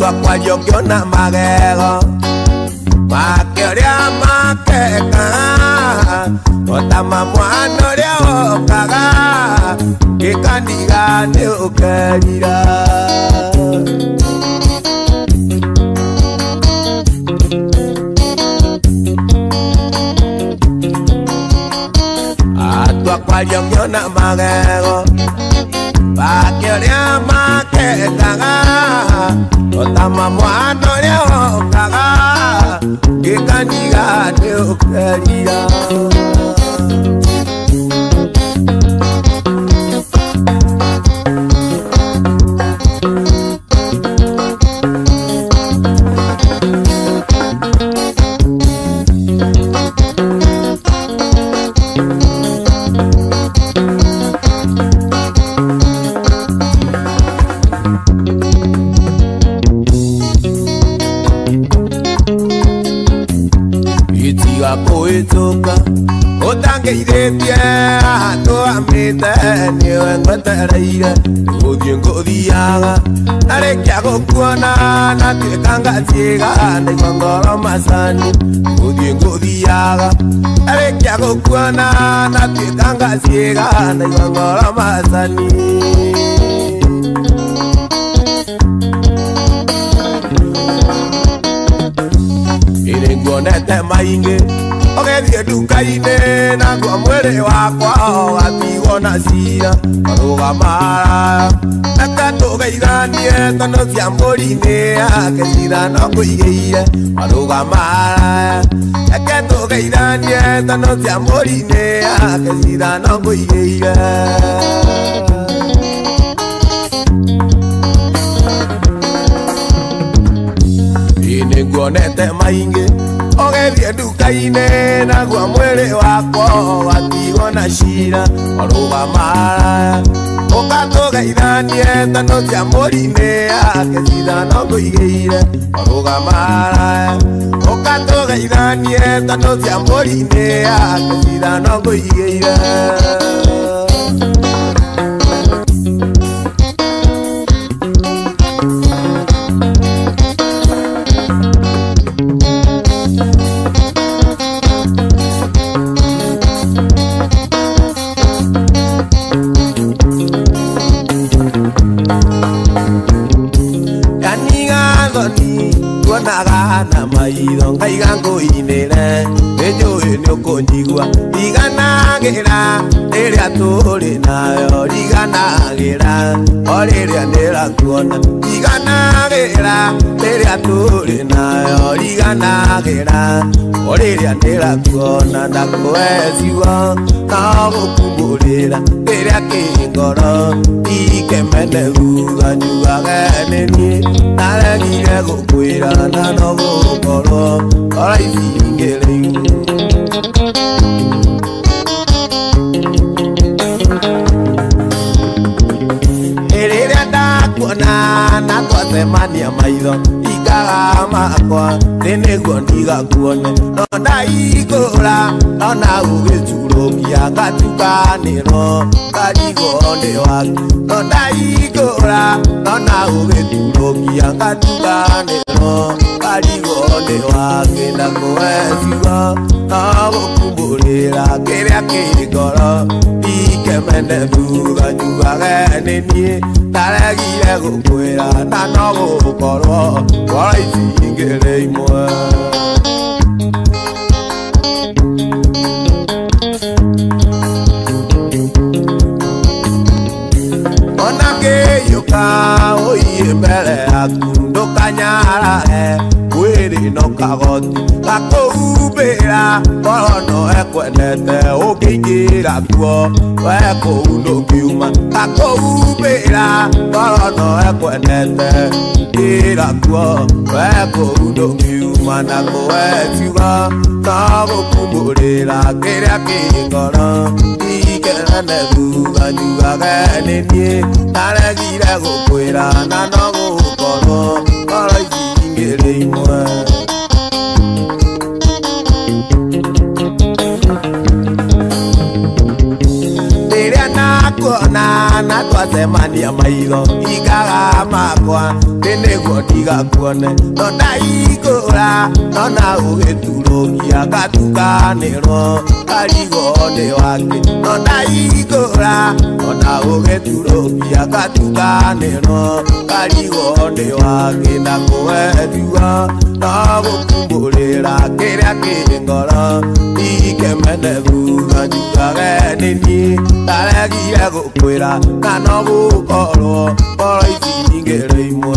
Atwakwalio kiona magego makeoria makeka otama mwana uria okaga gikandiga ni ukerira Atwakwalio kiona magego makeoria makeka otama mwana uria okaga gikandiga ni ukerira Koitoka otangeithĩtie andũ amĩte nĩwe ngwetereire gũthiĩ ngũthiaga narĩkia gũkuona natuĩka ngatiga ndaigua ngoro macani gũthiĩ ngũthiaga narĩkia gũkuona natuĩka ngatiga ndaigua ngoro macani nguonete maingi ogethie nduka-inĩ naguo mwĩrĩ wakwa ũgatigwo na cira marũgamara reke tũgeithanie tondũ cia mbũri-inĩ yake cira no ngũigĩire marũgamara reke tũgeithanie tondũ cia mbũri-inĩ yake cira no ngũigĩire nguonete maingi ogethie nduka-inĩ naguo mwĩrĩ wakwa ũgatigwo na cira marũgamara ũka tũgeithanie tondũ cia mbũri-inĩ yake cira no ngũigĩire marũgamara ũka tũgeithanie tondũ cia mbũri-inĩ yake cira no ngũigĩire na maitho ngaiga ngũinĩre nĩnjũĩ nĩũkũnjigua riganagĩra rĩrĩa tũrĩ nayo riganagĩra o rĩrĩa ndĩrakuona riganagĩra rĩrĩa tũrĩ nayo riganagĩra o rĩrĩa ndĩrakuona ndakũhe ciugo no gũkumbũrĩra rĩrĩa kĩngoro ikemene guga njugage nĩ niĩ naregire gũkwĩra na no gũkorwo oraici ingĩrĩu rĩrĩa ndakuona na twacemania maitho ikaga makwa nĩ nĩguo ndigakuone no ndaihingũra nona gũgĩturũkia ngatukanĩrwo ngarigwo nĩ waku no ndaihingũra nona gũgĩturũkia ngatukanĩrwo ngarigwo nĩ waku ndakũhe ciugo no gũkumbũrĩra kĩrĩa kĩ ngoro ikemene thuga njugage nĩ niĩ ndaregire gũkwĩra na no gũkorwo oraici ingĩrĩ imwe ona ngĩiyũka ũiye mbere yaku ndũkanyarare mwĩrĩ no kagoti gakũhumbĩra ngoro no ekwendete ũngĩingĩra kuo we kũu ndũngiuma gakũhumbĩra ngoro no ekwendete ingĩra kuo we kũu ndũngiuma na kũhe ciugo no gũkumbũrĩra kĩrĩa kĩ ngoro ikenene thuga njugage nĩ niĩ ndaregire gũkwĩra na no gũkorwo ngoro ici ingĩrĩ imwe kuona na twasemania maitho igaga makwa nĩguo ndigakuone no ndaikũra no na ũgĩturũkia ngatukanĩrwo karigo nĩ wake no ndaikũra no na ũgĩturũkia ngatukanĩrwo karigo nĩ wake na kũwethua no gũkumbũrĩra kĩrĩa kĩ ngoro ikemeneru na njugage nĩ niĩ ndaregire gũkwĩra na no gũkorwo ngoro ici ingĩrĩ imwe